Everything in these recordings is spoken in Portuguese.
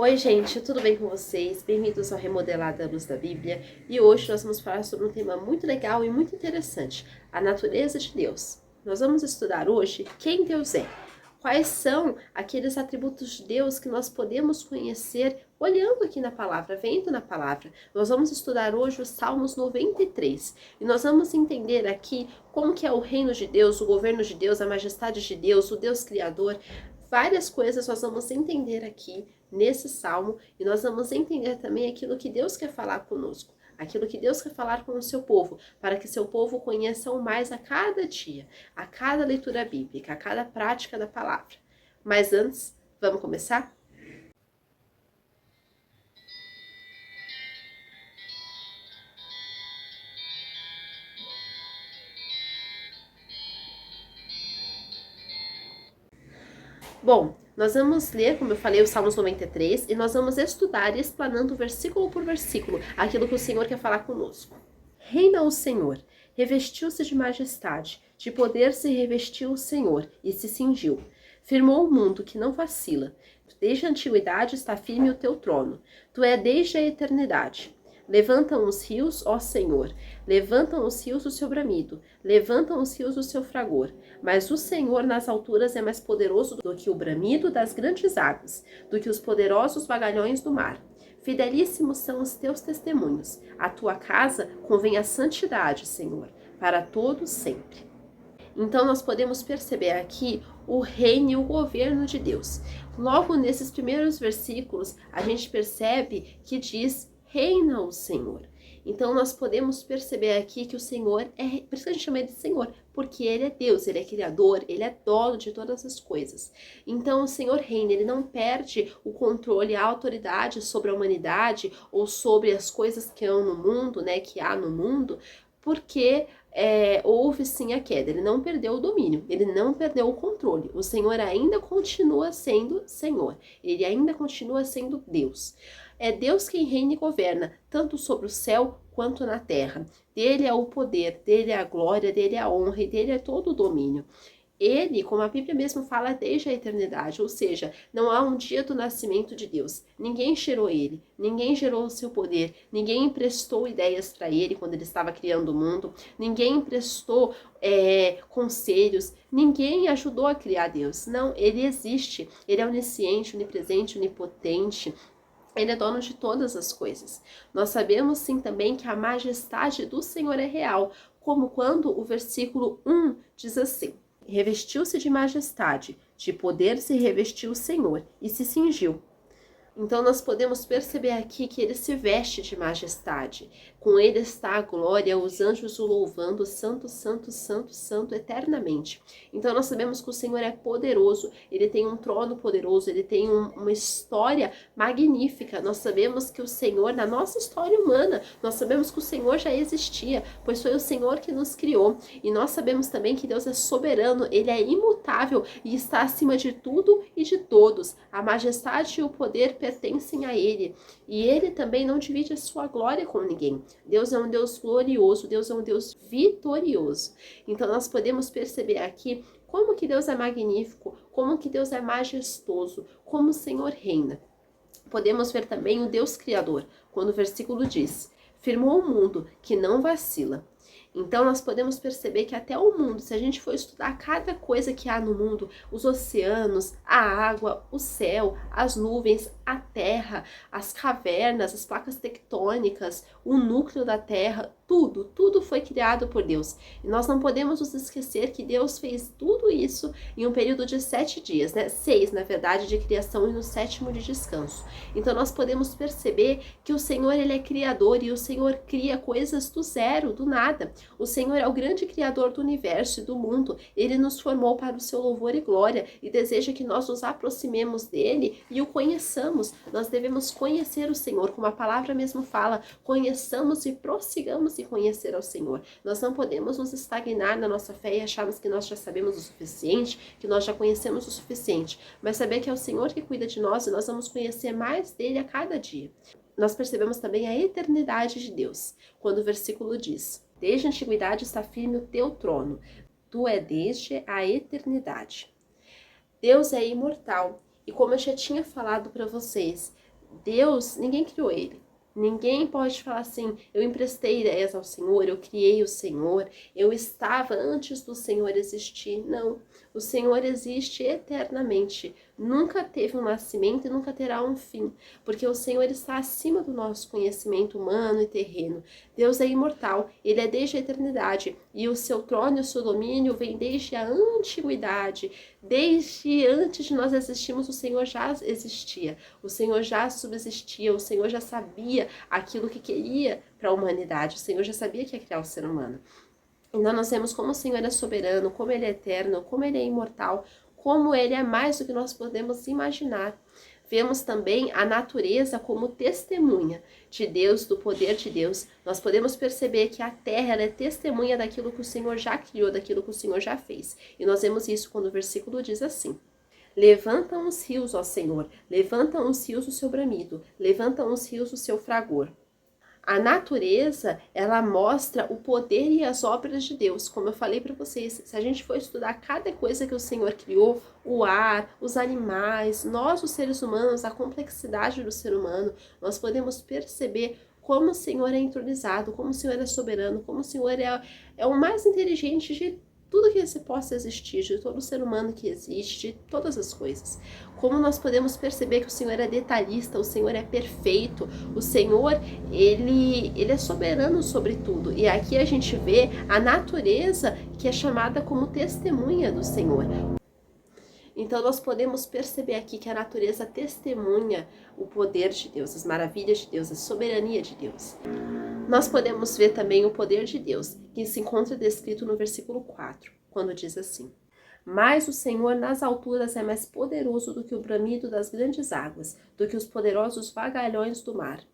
Oi gente, tudo bem com vocês? Bem-vindos ao Remodelada à Luz da Bíblia. E hoje nós vamos falar sobre um tema muito legal e muito interessante, a natureza de Deus. Nós vamos estudar hoje quem Deus é, quais são aqueles atributos de Deus que nós podemos conhecer olhando aqui na palavra, vendo na palavra. Nós vamos estudar hoje os Salmos 93 e nós vamos entender aqui como que é o reino de Deus, o governo de Deus, a majestade de Deus, o Deus Criador. Várias coisas nós vamos entender aqui nesse salmo e nós vamos entender também aquilo que Deus quer falar conosco, aquilo que Deus quer falar com o seu povo, para que seu povo conheça o mais a cada dia, a cada leitura bíblica, a cada prática da palavra. Mas antes, vamos começar? Bom, nós vamos ler, como eu falei, os Salmos 93 e nós vamos estudar explanando versículo por versículo aquilo que o Senhor quer falar conosco. Reina o Senhor, revestiu-se de majestade, de poder se revestiu o Senhor e se cingiu. Firmou o mundo que não vacila. Desde a antiguidade está firme o teu trono. Tu é desde a eternidade. Levantam os rios, ó Senhor, levantam os rios o seu bramido, levantam os rios o seu fragor. Mas o Senhor nas alturas é mais poderoso do que o bramido das grandes águas, do que os poderosos vagalhões do mar. Fidelíssimos são os teus testemunhos. A tua casa convém a santidade, Senhor, para todos sempre. Então nós podemos perceber aqui o reino e o governo de Deus. Logo nesses primeiros versículos, a gente percebe que diz: reina o Senhor. Então nós podemos perceber aqui que o Senhor por isso que a gente chama ele de Senhor, porque ele é Deus, ele é criador, ele é dono de todas as coisas. Então o Senhor reina, ele não perde o controle, a autoridade sobre a humanidade ou sobre as coisas que há no mundo, né, que há no mundo, porque houve sim a queda, ele não perdeu o domínio, ele não perdeu o controle. O Senhor ainda continua sendo Senhor, ele ainda continua sendo Deus. É Deus quem reina e governa, tanto sobre o céu quanto na terra. Dele é o poder, dele é a glória, dele é a honra e dele é todo o domínio. Ele, como a Bíblia mesmo fala, desde a eternidade, ou seja, não há um dia do nascimento de Deus. Ninguém gerou ele, ninguém gerou o seu poder, ninguém emprestou ideias para ele quando ele estava criando o mundo, ninguém emprestou conselhos, ninguém ajudou a criar Deus. Não, ele existe, ele é onisciente, onipresente, onipotente. Ele é dono de todas as coisas. Nós sabemos sim também que a majestade do Senhor é real, como quando o versículo 1 diz assim: revestiu-se de majestade, de poder se revestiu o Senhor e se cingiu. Então nós podemos perceber aqui que ele se veste de majestade. Com ele está a glória, os anjos o louvando, santo, santo, santo, santo, eternamente. Então nós sabemos que o Senhor é poderoso, ele tem um trono poderoso, ele tem uma história magnífica. Nós sabemos que o Senhor, na nossa história humana, nós sabemos que o Senhor já existia, pois foi o Senhor que nos criou. E nós sabemos também que Deus é soberano, ele é imutável e está acima de tudo e de todos. A majestade e o poder pertencem a ele, e ele também não divide a sua glória com ninguém. Deus é um Deus glorioso, Deus é um Deus vitorioso. Então nós podemos perceber aqui como que Deus é magnífico, como que Deus é majestoso, como o Senhor reina. Podemos ver também o Deus Criador, quando o versículo diz: firmou o mundo que não vacila. Então nós podemos perceber que até o mundo, se a gente for estudar cada coisa que há no mundo, os oceanos, a água, o céu, as nuvens, a terra, as cavernas, as placas tectônicas, o núcleo da terra, tudo foi criado por Deus. E nós não podemos nos esquecer que Deus fez tudo isso em um período de 7 dias, né? 6, na verdade, de criação e no 7º de descanso. Então nós podemos perceber que o Senhor, ele é criador e o Senhor cria coisas do zero, do nada. O Senhor é o grande criador do universo e do mundo. Ele nos formou para o seu louvor e glória e deseja que nós nos aproximemos dele e o conheçamos. Nós devemos conhecer o Senhor, como a palavra mesmo fala, conheçamos e prossigamos em conhecer ao Senhor. Nós não podemos nos estagnar na nossa fé e acharmos que nós já sabemos o suficiente, que nós já conhecemos o suficiente, mas saber que é o Senhor que cuida de nós e nós vamos conhecer mais dele a cada dia. Nós percebemos também a eternidade de Deus, quando o versículo diz: desde a antiguidade está firme o teu trono, tu é desde a eternidade. Deus é imortal, e como eu já tinha falado para vocês, Deus, ninguém criou ele. Ninguém pode falar assim, eu emprestei ideias ao Senhor, eu criei o Senhor, eu estava antes do Senhor existir. Não, o Senhor existe eternamente, nunca teve um nascimento e nunca terá um fim, porque o Senhor está acima do nosso conhecimento humano e terreno. Deus é imortal, Ele é desde a eternidade, e o seu trono e o seu domínio vem desde a antiguidade. Desde antes de nós existirmos, o Senhor já existia, o Senhor já subsistia, o Senhor já sabia aquilo que queria para a humanidade, o Senhor já sabia que ia criar o ser humano. Então nós vemos como o Senhor é soberano, como Ele é eterno, como Ele é imortal, como Ele é mais do que nós podemos imaginar. Vemos também a natureza como testemunha de Deus, do poder de Deus. Nós podemos perceber que a terra ela é testemunha daquilo que o Senhor já criou, daquilo que o Senhor já fez. E nós vemos isso quando o versículo diz assim: levantam os rios, ó Senhor, levantam os rios o seu bramido, levantam os rios o seu fragor. A natureza, ela mostra o poder e as obras de Deus. Como eu falei para vocês, se a gente for estudar cada coisa que o Senhor criou, o ar, os animais, nós os seres humanos, a complexidade do ser humano, nós podemos perceber como o Senhor é entronizado, como o Senhor é soberano, como o Senhor é o mais inteligente de tudo que se possa existir, de todo ser humano que existe, de todas as coisas. Como nós podemos perceber que o Senhor é detalhista, o Senhor é perfeito, o Senhor, ele é soberano sobre tudo. E aqui a gente vê a natureza que é chamada como testemunha do Senhor. Então nós podemos perceber aqui que a natureza testemunha o poder de Deus, as maravilhas de Deus, a soberania de Deus. Nós podemos ver também o poder de Deus, que se encontra descrito no versículo 4, quando diz assim: mas o Senhor nas alturas é mais poderoso do que o bramido das grandes águas, do que os poderosos vagalhões do mar.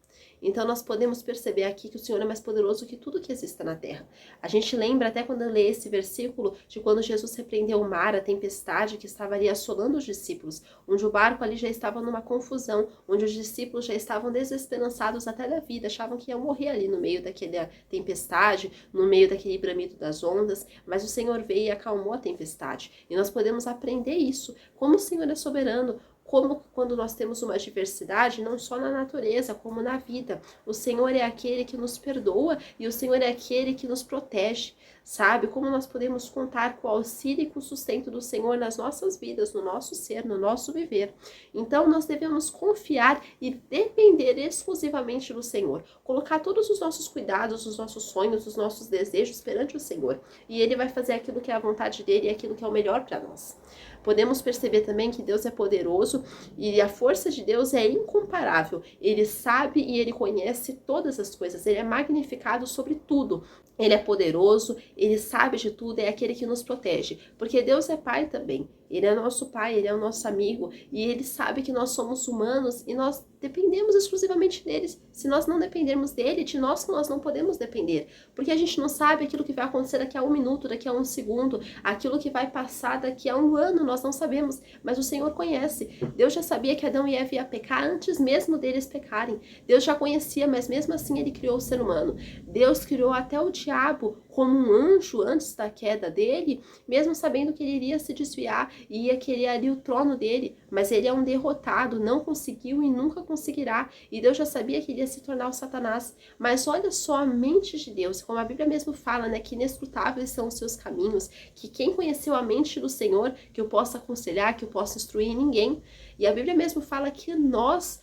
Então nós podemos perceber aqui que o Senhor é mais poderoso que tudo que existe na terra. A gente lembra até quando lê esse versículo de quando Jesus repreendeu o mar, a tempestade que estava ali assolando os discípulos, onde o barco ali já estava numa confusão, onde os discípulos já estavam desesperançados até da vida, achavam que iam morrer ali no meio daquela tempestade, no meio daquele bramido das ondas, mas o Senhor veio e acalmou a tempestade. E nós podemos aprender isso, como o Senhor é soberano, como quando nós temos uma diversidade, não só na natureza, como na vida. O Senhor é aquele que nos perdoa e o Senhor é aquele que nos protege, sabe? Como nós podemos contar com o auxílio e com o sustento do Senhor nas nossas vidas, no nosso ser, no nosso viver. Então nós devemos confiar e depender exclusivamente do Senhor. Colocar todos os nossos cuidados, os nossos sonhos, os nossos desejos perante o Senhor. E Ele vai fazer aquilo que é a vontade dEle e aquilo que é o melhor para nós. Podemos perceber também que Deus é poderoso e a força de Deus é incomparável. Ele sabe e Ele conhece todas as coisas. Ele é magnificado sobre tudo. Ele é poderoso, Ele sabe de tudo, é aquele que nos protege. Porque Deus é Pai também. Ele é nosso Pai, Ele é o nosso amigo. E Ele sabe que nós somos humanos e nós dependemos exclusivamente deles. Se nós não dependermos dele, de nós não podemos depender. Porque a gente não sabe aquilo que vai acontecer daqui a 1 minuto, daqui a 1 segundo, aquilo que vai passar daqui a 1 ano, nós não sabemos. Mas o Senhor conhece. Deus já sabia que Adão e Eva iam pecar antes mesmo deles pecarem. Deus já conhecia, mas mesmo assim Ele criou o ser humano. Deus criou até o diabo como um anjo antes da queda dele, mesmo sabendo que ele iria se desviar e ia querer ali o trono dele, mas ele é um derrotado, não conseguiu e nunca conseguirá, e Deus já sabia que ele ia se tornar o Satanás. Mas olha só a mente de Deus, como a Bíblia mesmo fala, né, que inescrutáveis são os seus caminhos, que quem conheceu a mente do Senhor, que eu possa aconselhar, que eu possa instruir ninguém. E a Bíblia mesmo fala que nós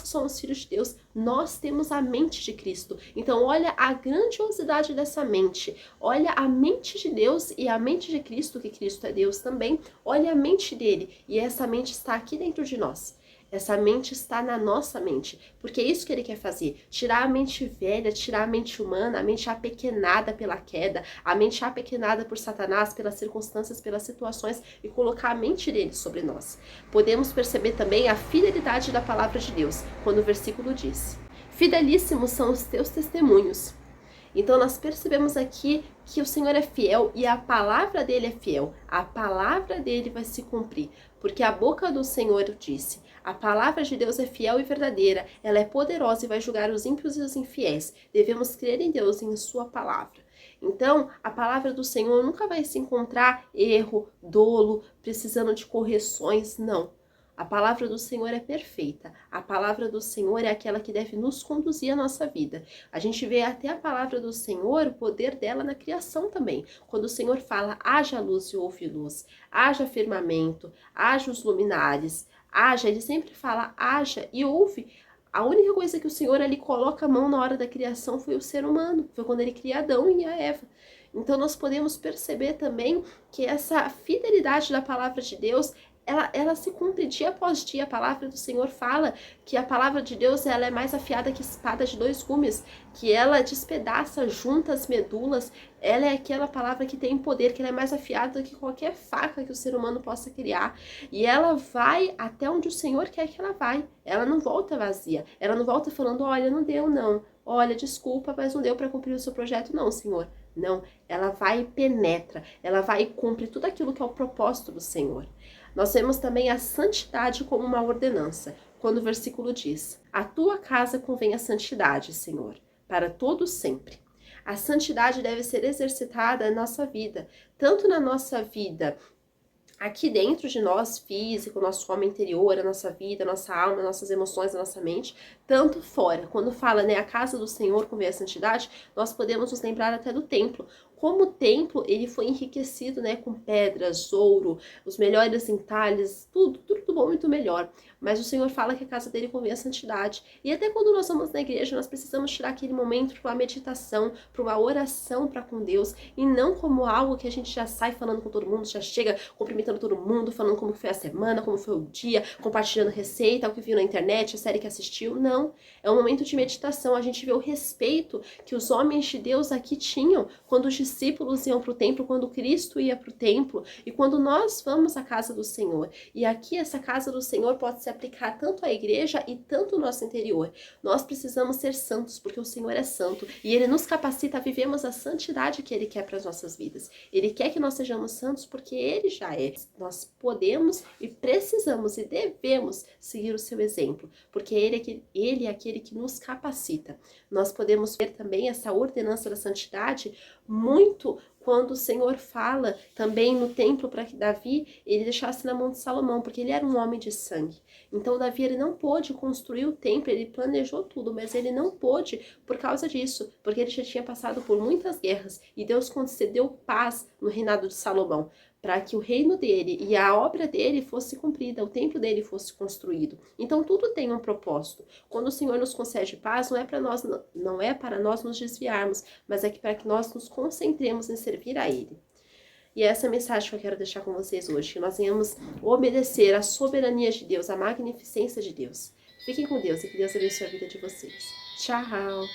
que somos filhos de Deus, nós temos a mente de Cristo. Então olha a grandiosidade dessa mente, olha a mente de Deus e a mente de Cristo, que Cristo é Deus também, olha a mente dele, e essa mente está aqui dentro de nós. Essa mente está na nossa mente, porque é isso que ele quer fazer, tirar a mente velha, tirar a mente humana, a mente apequenada pela queda, a mente apequenada por Satanás, pelas circunstâncias, pelas situações, e colocar a mente dele sobre nós. Podemos perceber também a fidelidade da palavra de Deus, quando o versículo diz: fidelíssimos são os teus testemunhos. Então nós percebemos aqui que o Senhor é fiel e a palavra dele é fiel. A palavra dele vai se cumprir, porque a boca do Senhor disse: a palavra de Deus é fiel e verdadeira, ela é poderosa e vai julgar os ímpios e os infiéis. Devemos crer em Deus e em sua palavra. Então, a palavra do Senhor nunca vai se encontrar erro, dolo, precisando de correções, não. A palavra do Senhor é perfeita. A palavra do Senhor é aquela que deve nos conduzir à nossa vida. A gente vê até a palavra do Senhor, o poder dela na criação também. Quando o Senhor fala, haja luz e houve luz, haja firmamento, haja os luminares, haja, ele sempre fala, haja e houve. A única coisa que o Senhor ali coloca a mão na hora da criação foi o ser humano. Foi quando ele cria Adão e a Eva. Então nós podemos perceber também que essa fidelidade da palavra de Deus, ela se cumpre dia após dia. A palavra do Senhor fala que a palavra de Deus ela é mais afiada que espada de dois gumes, que ela despedaça, junta as medulas. Ela é aquela palavra que tem poder, que ela é mais afiada do que qualquer faca que o ser humano possa criar. E ela vai até onde o Senhor quer que ela vai. Ela não volta vazia. Ela não volta falando, olha, não deu não. Olha, desculpa, mas não deu para cumprir o seu projeto não, Senhor. Não, ela vai e penetra. Ela vai e cumpre tudo aquilo que é o propósito do Senhor. Nós vemos também a santidade como uma ordenança, quando o versículo diz, a tua casa convém a santidade, Senhor, para todo sempre. A santidade deve ser exercitada na nossa vida, tanto na nossa vida aqui dentro de nós, físico, nosso homem interior, a nossa vida, a nossa alma, nossas emoções, a nossa mente, tanto fora. Quando fala, né, a casa do Senhor convém a santidade, nós podemos nos lembrar até do templo. Como o templo, ele foi enriquecido, né, com pedras, ouro, os melhores entalhes, tudo bom e do melhor. Mas o Senhor fala que a casa dele convém a santidade. E até quando nós vamos na igreja, nós precisamos tirar aquele momento para uma meditação, para uma oração para com Deus, e não como algo que a gente já sai falando com todo mundo, já chega cumprimentando todo mundo, falando como foi a semana, como foi o dia, compartilhando receita, o que viu na internet, a série que assistiu. Não, é um momento de meditação. A gente vê o respeito que os homens de Deus aqui tinham quando os discípulos iam para o templo, quando Cristo ia para o templo e quando nós vamos à casa do Senhor. E aqui essa casa do Senhor pode se aplicar tanto à igreja e tanto ao nosso interior. Nós precisamos ser santos porque o Senhor é santo e Ele nos capacita a vivermos a santidade que Ele quer para as nossas vidas. Ele quer que nós sejamos santos porque Ele já é. Nós podemos e precisamos e devemos seguir o seu exemplo, porque Ele é aquele que nos capacita. Nós podemos ver também essa ordenança da santidade muito quando o Senhor fala também no templo para que Davi ele deixasse na mão de Salomão, porque ele era um homem de sangue. Então Davi ele não pôde construir o templo, ele planejou tudo, mas ele não pôde por causa disso, porque ele já tinha passado por muitas guerras e Deus concedeu paz no reinado de Salomão, para que o reino dele e a obra dele fosse cumprida, o templo dele fosse construído. Então tudo tem um propósito. Quando o Senhor nos concede paz, não é para nós nos desviarmos, mas é para que nós nos concentremos em servir a Ele. E essa é a mensagem que eu quero deixar com vocês hoje, que nós venhamos obedecer à soberania de Deus, à magnificência de Deus. Fiquem com Deus e que Deus abençoe a vida de vocês. Tchau!